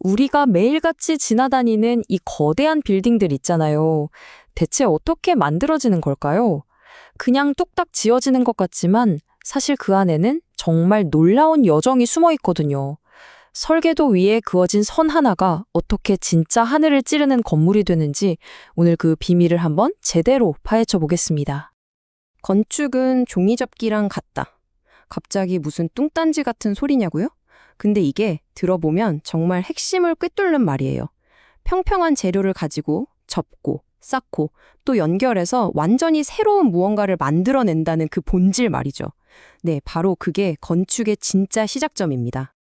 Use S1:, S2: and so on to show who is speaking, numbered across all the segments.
S1: 우리가 매일같이 지나다니는 이 거대한 빌딩들 있잖아요. 대체 어떻게 만들어지는 걸까요? 그냥 뚝딱 지어지는 것 같지만 사실 그 안에는 정말 놀라운 여정이 숨어 있거든요. 설계도 위에 그어진 선 하나가 어떻게 진짜 하늘을 찌르는 건물이 되는지 오늘 그 비밀을 한번 제대로 파헤쳐 보겠습니다.
S2: 건축은 종이접기랑 같다. 갑자기 무슨 뚱딴지 같은 소리냐고요? 근데 이게 들어보면 정말 핵심을 꿰뚫는 말이에요. 평평한 재료를 가지고 접고 쌓고 또 연결해서 완전히 새로운 무언가를 만들어낸다는 그 본질 말이죠. 네, 바로 그게 건축의 진짜 시작점입니다.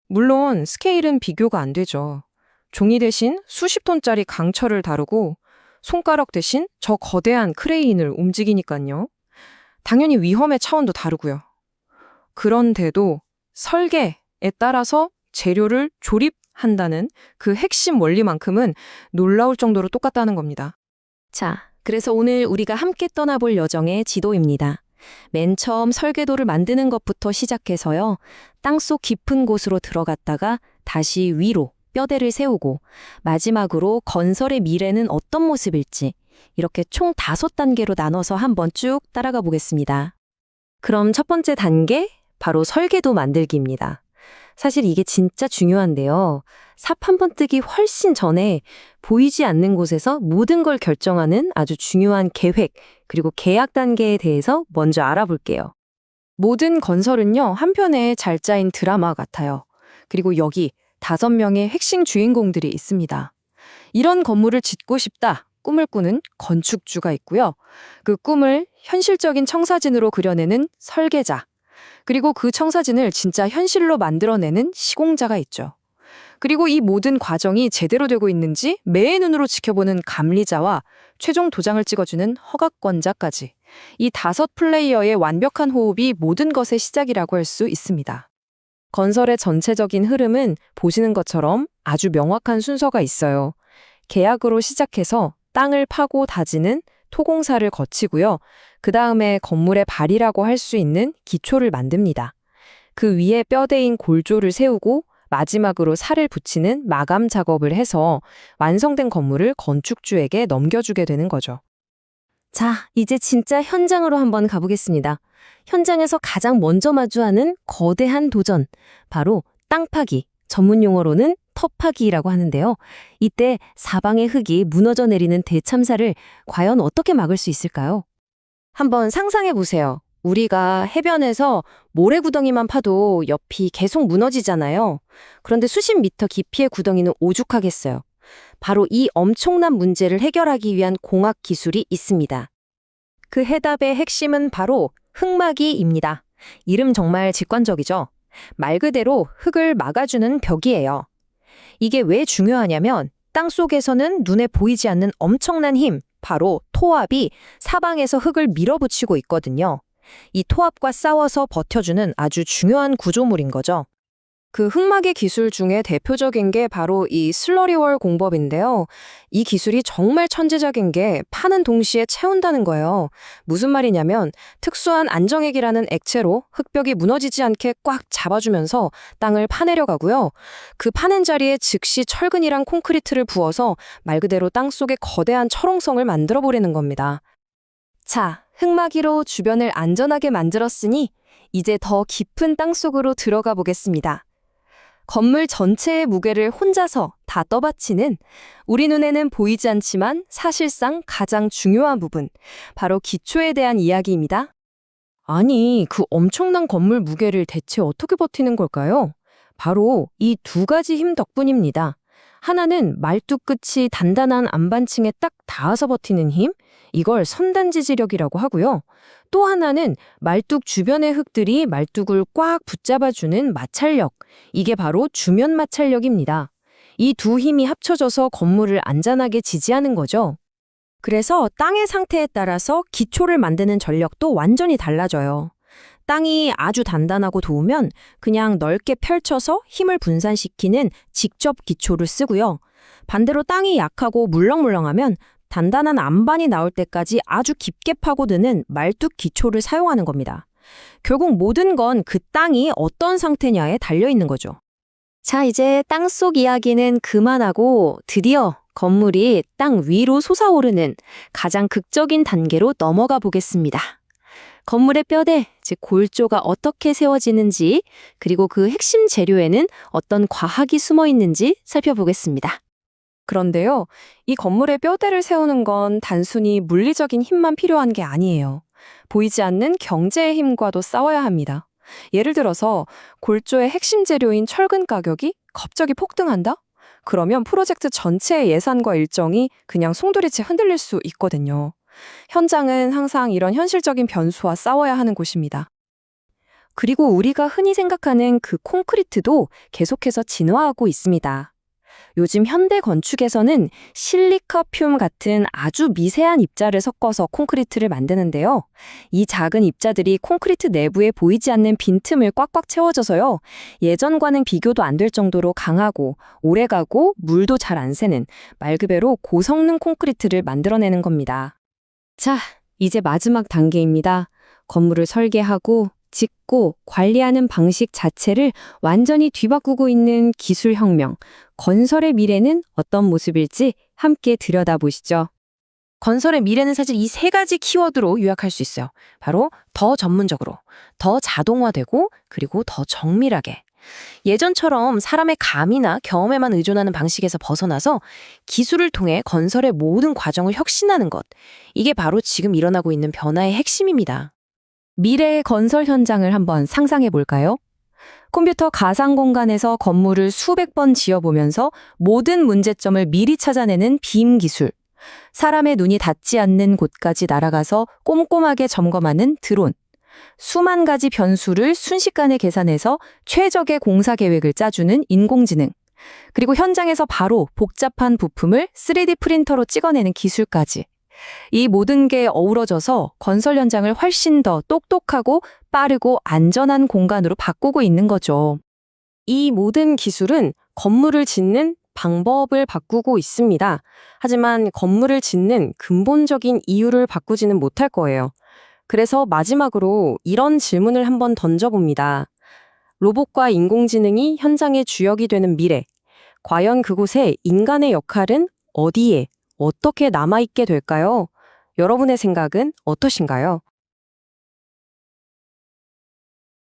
S2: 물론 스케일은 비교가 안 되죠. 종이 대신 수십 톤짜리 강철을 다루고 손가락 대신 저 거대한 크레인을 움직이니까요. 당연히 위험의 차원도 다르고요. 그런데도 설계에 따라서 재료를 조립한다는 그 핵심 원리만큼은 놀라울 정도로 똑같다는 겁니다.
S3: 자, 그래서 오늘 우리가 함께 떠나볼 여정의 지도입니다. 맨 처음 설계도를 만드는 것부터 시작해서요. 땅속 깊은 곳으로 들어갔다가 다시 위로 뼈대를 세우고 마지막으로 건설의 미래는 어떤 모습일지 이렇게 총 5단계로 나눠서 한번 쭉 따라가 보겠습니다. 그럼 첫 번째 단계, 바로 설계도 만들기입니다. 사실 이게 진짜 중요한데요. 삽 한 번 뜨기 훨씬 전에 보이지 않는 곳에서 모든 걸 결정하는 아주 중요한 계획, 그리고 계약 단계에 대해서 먼저 알아볼게요.
S2: 모든 건설은요, 한편의 잘 짜인 드라마 같아요. 그리고 여기 5명의 핵심 주인공들이 있습니다. 이런 건물을 짓고 싶다, 꿈을 꾸는 건축주가 있고요. 그 꿈을 현실적인 청사진으로 그려내는 설계자, 그리고 그 청사진을 진짜 현실로 만들어내는 시공자가 있죠. 그리고 이 모든 과정이 제대로 되고 있는지 매의 눈으로 지켜보는 감리자와 최종 도장을 찍어주는 허가권자까지. 이 5 플레이어의 완벽한 호흡이 모든 것의 시작이라고 할 수 있습니다. 건설의 전체적인 흐름은 보시는 것처럼 아주 명확한 순서가 있어요. 계약으로 시작해서 땅을 파고 다지는 토공사를 거치고요. 그 다음에 건물의 발이라고 할 수 있는 기초를 만듭니다. 그 위에 뼈대인 골조를 세우고 마지막으로 살을 붙이는 마감 작업을 해서 완성된 건물을 건축주에게 넘겨주게 되는 거죠.
S3: 자, 이제 진짜 현장으로 한번 가보겠습니다. 현장에서 가장 먼저 마주하는 거대한 도전, 바로 땅 파기, 전문 용어로는 터파기라고 하는데요. 이때 사방의 흙이 무너져 내리는 대참사를 과연 어떻게 막을 수 있을까요?
S2: 한번 상상해 보세요. 우리가 해변에서 모래구덩이만 파도 옆이 계속 무너지잖아요. 그런데 수십 미터 깊이의 구덩이는 오죽하겠어요. 바로 이 엄청난 문제를 해결하기 위한 공학 기술이 있습니다. 그 해답의 핵심은 바로 흙막이입니다. 이름 정말 직관적이죠? 말 그대로 흙을 막아주는 벽이에요. 이게 왜 중요하냐면 땅속에서는 눈에 보이지 않는 엄청난 힘, 바로 토압이 사방에서 흙을 밀어붙이고 있거든요. 이 토압과 싸워서 버텨주는 아주 중요한 구조물인 거죠. 그 흙막의 기술 중에 대표적인 게 바로 이 슬러리월 공법인데요. 이 기술이 정말 천재적인 게 파는 동시에 채운다는 거예요. 무슨 말이냐면 특수한 안정액이라는 액체로 흙벽이 무너지지 않게 꽉 잡아주면서 땅을 파내려가고요. 그 파낸 자리에 즉시 철근이랑 콘크리트를 부어서 말 그대로 땅속에 거대한 철옹성을 만들어버리는 겁니다. 자, 흙막이로 주변을 안전하게 만들었으니 이제 더 깊은 땅속으로 들어가 보겠습니다. 건물 전체의 무게를 혼자서 다 떠받치는 우리 눈에는 보이지 않지만 사실상 가장 중요한 부분, 바로 기초에 대한 이야기입니다. 아니, 그 엄청난 건물 무게를 대체 어떻게 버티는 걸까요? 바로 이 2가지 힘 덕분입니다. 하나는 말뚝 끝이 단단한 안반층에 딱 닿아서 버티는 힘, 이걸 선단지지력이라고 하고요. 또 하나는 말뚝 주변의 흙들이 말뚝을 꽉 붙잡아주는 마찰력, 이게 바로 주면 마찰력입니다. 이 2 힘이 합쳐져서 건물을 안전하게 지지하는 거죠. 그래서 땅의 상태에 따라서 기초를 만드는 전력도 완전히 달라져요. 땅이 아주 단단하고 좋으면 그냥 넓게 펼쳐서 힘을 분산시키는 직접 기초를 쓰고요. 반대로 땅이 약하고 물렁물렁하면 단단한 안반이 나올 때까지 아주 깊게 파고드는 말뚝 기초를 사용하는 겁니다. 결국 모든 건 그 땅이 어떤 상태냐에 달려 있는 거죠. 자, 이제 땅속 이야기는 그만하고 드디어 건물이 땅 위로 솟아오르는 가장 극적인 단계로 넘어가 보겠습니다. 건물의 뼈대, 즉 골조가 어떻게 세워지는지, 그리고 그 핵심 재료에는 어떤 과학이 숨어 있는지 살펴보겠습니다.
S1: 그런데요, 이 건물의 뼈대를 세우는 건 단순히 물리적인 힘만 필요한 게 아니에요. 보이지 않는 경제의 힘과도 싸워야 합니다. 예를 들어서 골조의 핵심 재료인 철근 가격이 갑자기 폭등한다? 그러면 프로젝트 전체의 예산과 일정이 그냥 송두리째 흔들릴 수 있거든요. 현장은 항상 이런 현실적인 변수와 싸워야 하는 곳입니다. 그리고 우리가 흔히 생각하는 그 콘크리트도 계속해서 진화하고 있습니다. 요즘 현대 건축에서는 실리카 퓸 같은 아주 미세한 입자를 섞어서 콘크리트를 만드는데요. 이 작은 입자들이 콘크리트 내부에 보이지 않는 빈틈을 꽉꽉 채워줘서요. 예전과는 비교도 안 될 정도로 강하고 오래가고 물도 잘 안 새는 말 그대로 고성능 콘크리트를 만들어내는 겁니다.
S2: 자, 이제 마지막 단계입니다. 건물을 설계하고 짓고 관리하는 방식 자체를 완전히 뒤바꾸고 있는 기술혁명. 건설의 미래는 어떤 모습일지 함께 들여다보시죠.
S4: 건설의 미래는 사실 이 세 가지 키워드로 요약할 수 있어요. 바로 더 전문적으로, 더 자동화되고, 그리고 더 정밀하게. 예전처럼 사람의 감이나 경험에만 의존하는 방식에서 벗어나서 기술을 통해 건설의 모든 과정을 혁신하는 것. 이게 바로 지금 일어나고 있는 변화의 핵심입니다.
S1: 미래의 건설 현장을 한번 상상해 볼까요? 컴퓨터 가상 공간에서 건물을 수백 번 지어보면서 모든 문제점을 미리 찾아내는 빔 기술. 사람의 눈이 닿지 않는 곳까지 날아가서 꼼꼼하게 점검하는 드론. 수만 가지 변수를 순식간에 계산해서 최적의 공사 계획을 짜주는 인공지능. 그리고 현장에서 바로 복잡한 부품을 3D 프린터로 찍어내는 기술까지. 이 모든 게 어우러져서 건설 현장을 훨씬 더 똑똑하고 빠르고 안전한 공간으로 바꾸고 있는 거죠.
S2: 이 모든 기술은 건물을 짓는 방법을 바꾸고 있습니다. 하지만 건물을 짓는 근본적인 이유를 바꾸지는 못할 거예요. 그래서 마지막으로 이런 질문을 한번 던져봅니다. 로봇과 인공지능이 현장의 주역이 되는 미래. 과연 그곳에 인간의 역할은 어디에, 어떻게 남아있게 될까요? 여러분의 생각은 어떠신가요?